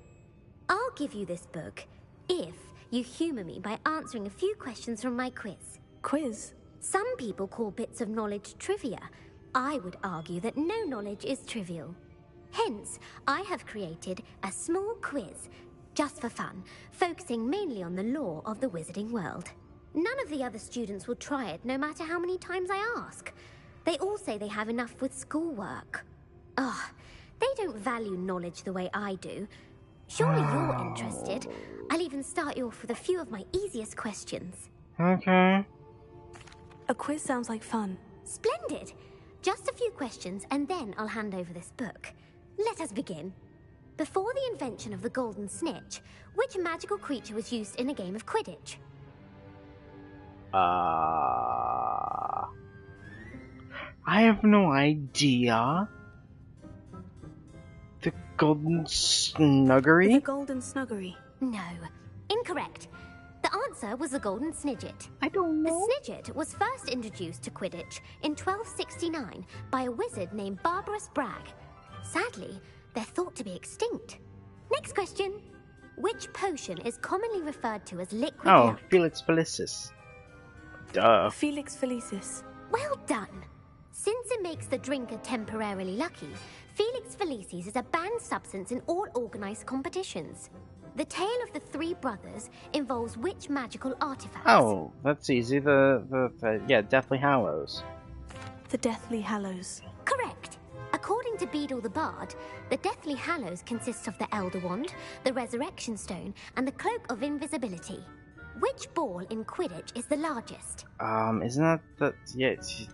I'll give you this book if you humor me by answering a few questions from my quiz. Quiz? Some people call bits of knowledge trivia. I would argue that no knowledge is trivial. Hence, I have created a small quiz, just for fun, focusing mainly on the lore of the wizarding world. None of the other students will try it, no matter how many times I ask. They all say they have enough with schoolwork. Ugh, they don't value knowledge the way I do. Surely you're interested. I'll even start you off with a few of my easiest questions. Okay. A quiz sounds like fun. Splendid! Just a few questions, and then I'll hand over this book. Let us begin. Before the invention of the golden snitch, which magical creature was used in a game of Quidditch? I have no idea. The golden snuggery? The golden snuggery. No. Incorrect. The answer answer was the golden snidget. I don't know. The snidget was first introduced to Quidditch in 1269 by a wizard named Barbarous Bragg. Sadly, they're thought to be extinct. Next question. Which potion is commonly referred to as liquid luck? Felix Felicis. Duh. Felix Felicis. Well done. Since it makes the drinker temporarily lucky, Felix Felicis is a banned substance in all organized competitions. The tale of the three brothers involves which magical artifacts? Oh, that's easy. Yeah, Deathly Hallows. The Deathly Hallows. Correct. According to Beedle the Bard, the Deathly Hallows consists of the Elder Wand, the Resurrection Stone, and the Cloak of Invisibility. Which ball in Quidditch is the largest? Isn't that the... Yeah. Is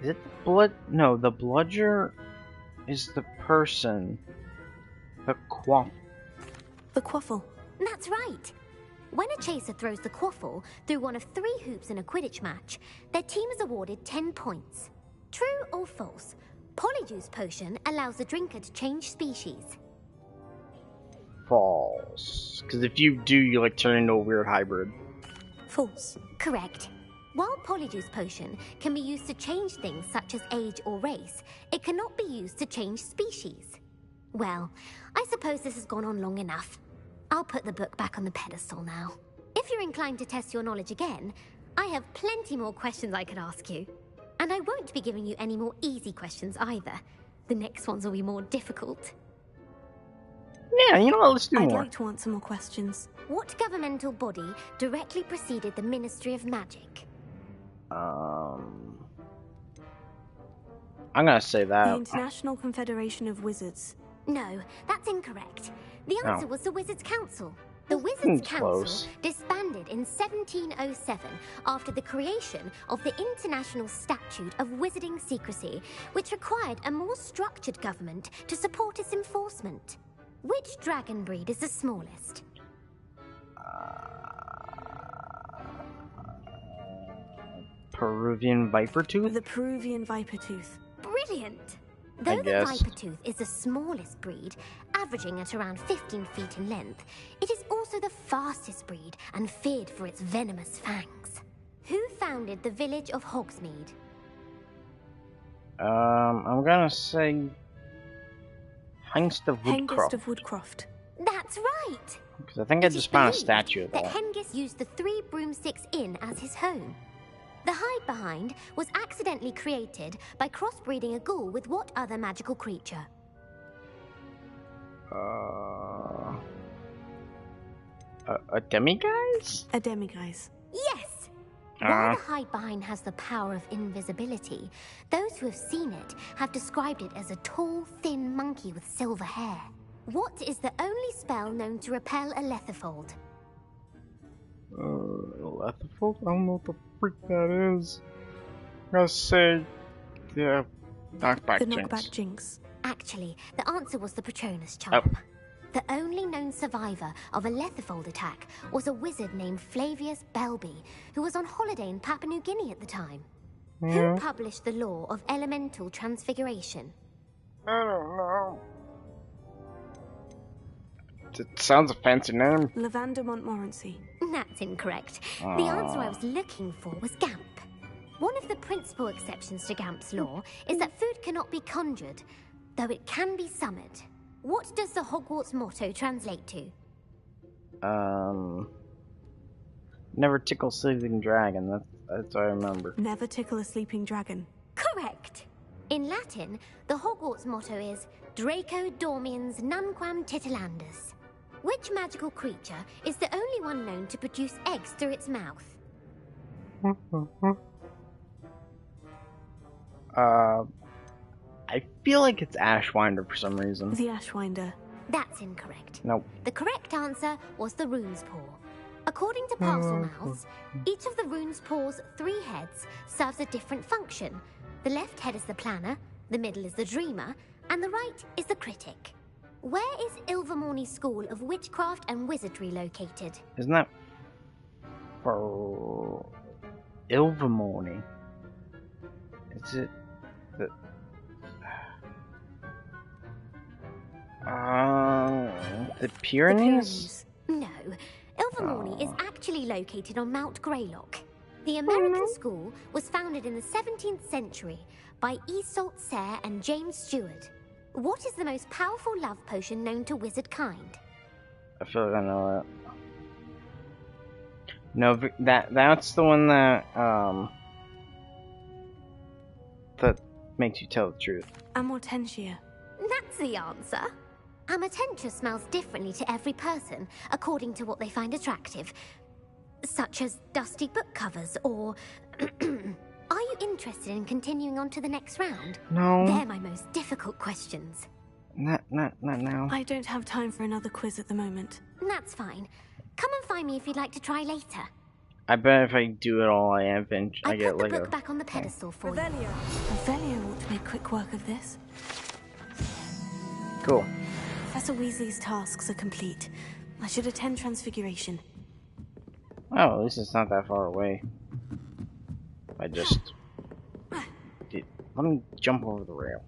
it the blood... No, the bludger is the person. The quaff... The quaffle. That's right. When a chaser throws the quaffle through one of 3 hoops in a Quidditch match, their team is awarded 10 points. True or false? Polyjuice potion allows the drinker to change species. False. Because if you do, you like turn into a weird hybrid. False. Correct. While Polyjuice potion can be used to change things such as age or race, it cannot be used to change species. Well, I suppose this has gone on long enough. I'll put the book back on the pedestal now. If you're inclined to test your knowledge again, I have plenty more questions I could ask you. And I won't be giving you any more easy questions either. The next ones will be more difficult. Yeah, you know what, let's do more. I'd like to answer more questions. What governmental body directly preceded the Ministry of Magic? I'm gonna say that. The International Confederation of Wizards. No, that's incorrect. The answer was the Wizards' Council. The Wizards' Seems Council close. disbanded in 1707 after the creation of the International Statute of Wizarding Secrecy, which required a more structured government to support its enforcement. Which dragon breed is the smallest? Peruvian viper tooth? The Peruvian viper tooth. Brilliant! Though the viper tooth is the smallest breed, averaging at around 15 feet in length, it is also the fastest breed and feared for its venomous fangs. Who founded the village of Hogsmeade? I'm gonna say Hengist of Woodcroft. Hengist of Woodcroft. That's right! Because I think I just found a statue of that that. Hengist used the 3 Broomsticks Inn as his home. The hide behind was accidentally created by crossbreeding a ghoul with what other magical creature? A demiguise? A demiguise. Yes! While the hide behind has the power of invisibility, those who have seen it have described it as a tall, thin monkey with silver hair. What is the only spell known to repel a lethifold? Lethifold? I don't know what the freak that is. I'm gonna say, yeah, knockback The jinx. knockback jinx. Actually, the answer was the Patronus charm. The only known survivor of a lethifold attack was a wizard named Flavius Belby, who was on holiday in Papua New Guinea at the time. Who published the law of elemental transfiguration? I don't know. It sounds a fancy name. Lavender Montmorency. That's incorrect. The answer I was looking for was Gamp. One of the principal exceptions to Gamp's law is that food cannot be conjured, though it can be summoned. What does the Hogwarts motto translate to? Never tickle sleeping dragon. That's what I remember. Never tickle a sleeping dragon. Correct. In Latin, the Hogwarts motto is Draco Dormiens Nunquam Titilandus. Which magical creature is the only one known to produce eggs through its mouth? I feel like it's Ashwinder for some reason. The Ashwinder. That's incorrect. Nope. The correct answer was the Rune's Paw. According to Parselmouths, each of the Rune's Paw's 3 heads serves a different function. The left head is the planner, the middle is the dreamer, and the right is the critic. Where is Ilvermorny School of Witchcraft and Wizardry located? Isn't that for Ilvermorny? Is it the The Pyrenees? No. Ilvermorny is actually located on Mount Greylock. The American school was founded in the 17th century by Isolde Sayre and James Stewart. What is the most powerful love potion known to wizard kind? I feel like I know that. No, that's the one that that makes you tell the truth. Amortentia. That's the answer. Amortentia smells differently to every person, according to what they find attractive, such as dusty book covers or... Are you interested in continuing on to the next round? No. They're my most difficult questions. Not now. I don't have time for another quiz at the moment. That's fine. Come and find me if you'd like to try later. I bet if I do it all, I get put the Lego. book back on the pedestal for you. Revelio ought to make quick work of this. Cool. Professor Weasley's tasks are complete. I should attend Transfiguration. Oh, at least it's not that far away. I just... Let me jump over the rail.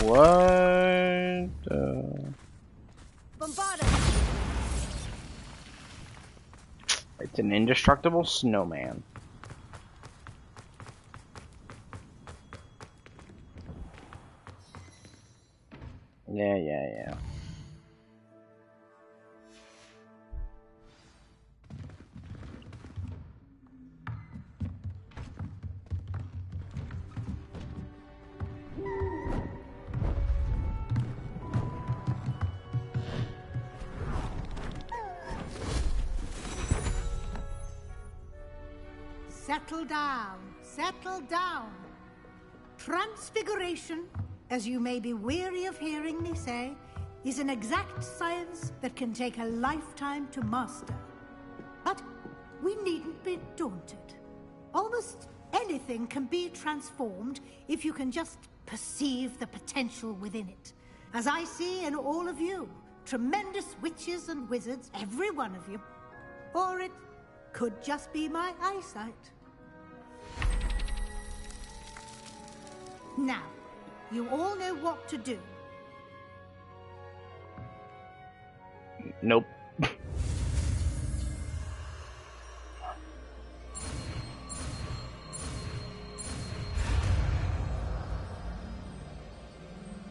What? It's an indestructible snowman. Yeah. Settle down, settle down. Transfiguration, as you may be weary of hearing me say, is an exact science that can take a lifetime to master. But we needn't be daunted. Almost anything can be transformed if you can just perceive the potential within it. As I see in all of you, tremendous witches and wizards, every one of you. Or it could just be my eyesight. Now, you all know what to do. Nope.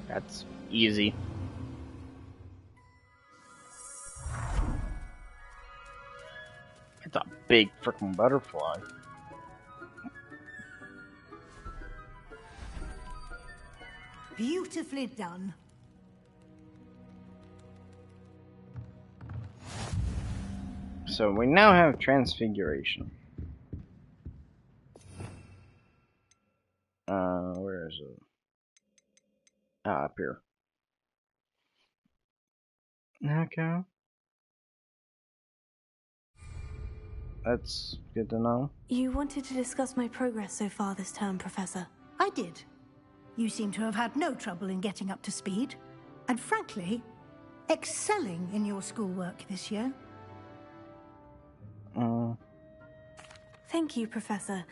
That's easy. It's a big freaking butterfly. Beautifully done. So we now have transfiguration. Where is it? Ah, up here. Okay. That's good to know. You wanted to discuss my progress so far this term, Professor. I did. You seem to have had no trouble in getting up to speed. And frankly, excelling in your schoolwork this year. Thank you, Professor.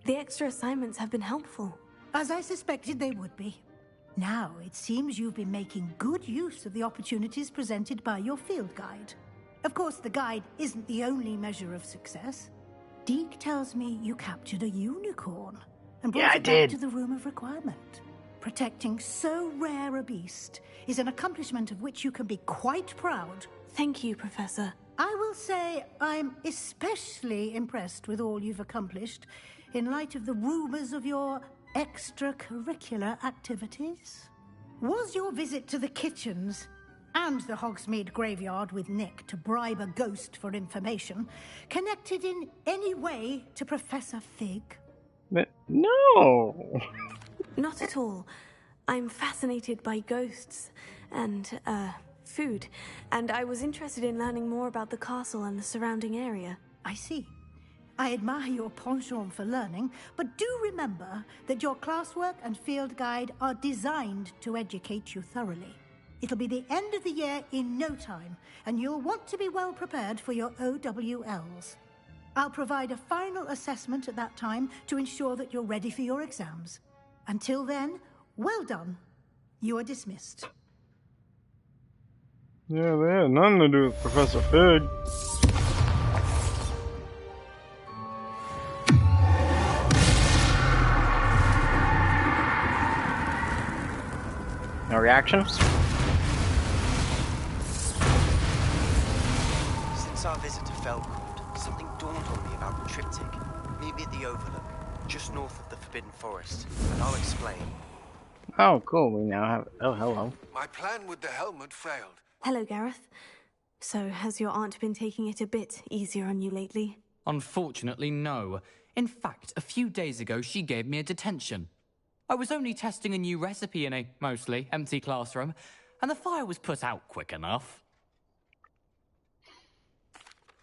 The extra assignments have been helpful. As I suspected they would be. Now, it seems you've been making good use of the opportunities presented by your field guide. Of course, the guide isn't the only measure of success. Deke tells me you captured a unicorn and brought it back to the Room of Requirement. Protecting so rare a beast is an accomplishment of which you can be quite proud. Thank you, Professor. I will say I'm especially impressed with all you've accomplished in light of the rumors of your extracurricular activities. Was your visit to the kitchens and the Hogsmeade graveyard with Nick to bribe a ghost for information connected in any way to Professor Fig? But no! Not at all. I'm fascinated by ghosts and, food. And I was interested in learning more about the castle and the surrounding area. I see. I admire your penchant for learning, but do remember that your classwork and field guide are designed to educate you thoroughly. It'll be the end of the year in no time, and you'll want to be well prepared for your OWLs. I'll provide a final assessment at that time to ensure that you're ready for your exams. Until then, well done. You are dismissed. Yeah, they had nothing to do with Professor Fig. No reactions? Since our visit to Felcourt, something dawned on me about the triptych. Meet me at the Overlook, just north of the Forbidden Forest, and I'll explain. Oh, cool. We now have... Oh, hello. My plan with the helmet failed. Hello, Gareth. So, has your aunt been taking it a bit easier on you lately? Unfortunately, no. In fact, a few days ago, she gave me a detention. I was only testing a new recipe in a mostly empty classroom, and the fire was put out quick enough.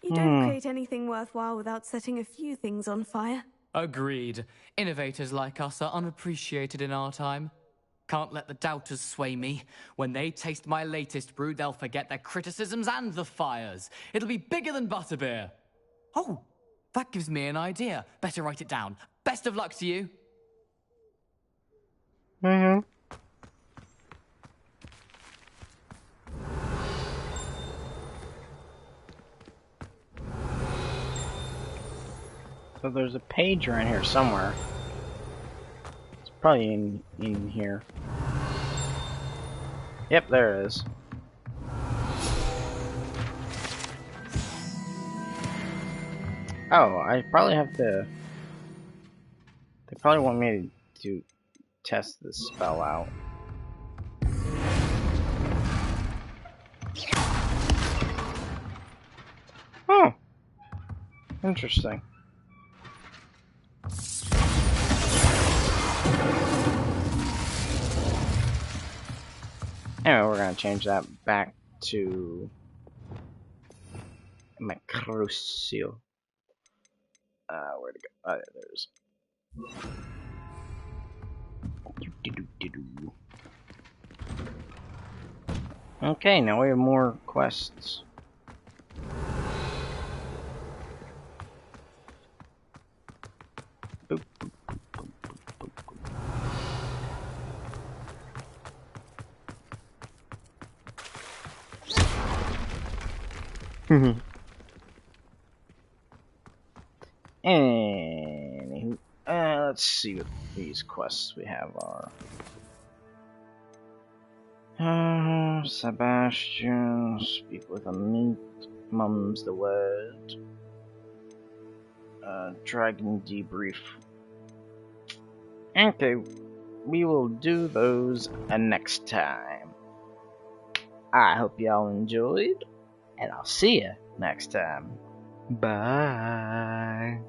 You don't create anything worthwhile without setting a few things on fire. Agreed. Innovators like us are unappreciated in our time. Can't let the doubters sway me. When they taste my latest brew, they'll forget their criticisms and the fires. It'll be bigger than butterbeer. Oh, that gives me an idea. Better write it down. Best of luck to you. Mm-hmm. So there's a page around here somewhere. It's probably in here. Yep, there it is. Oh, I probably have to... They probably want me to test this spell out. Oh! Interesting. Anyway, we're gonna change that back to Macrosio. Where'd it go? Oh, yeah, there's. Okay, now we have more quests. Boop, boop, boop, boop, boop, boop. Anywho, let's see what these quests we have are. Sebastian, speak with a meat, mum's the word. Dragon debrief. Okay, we will do those next time. I hope y'all enjoyed, and I'll see you next time. Bye.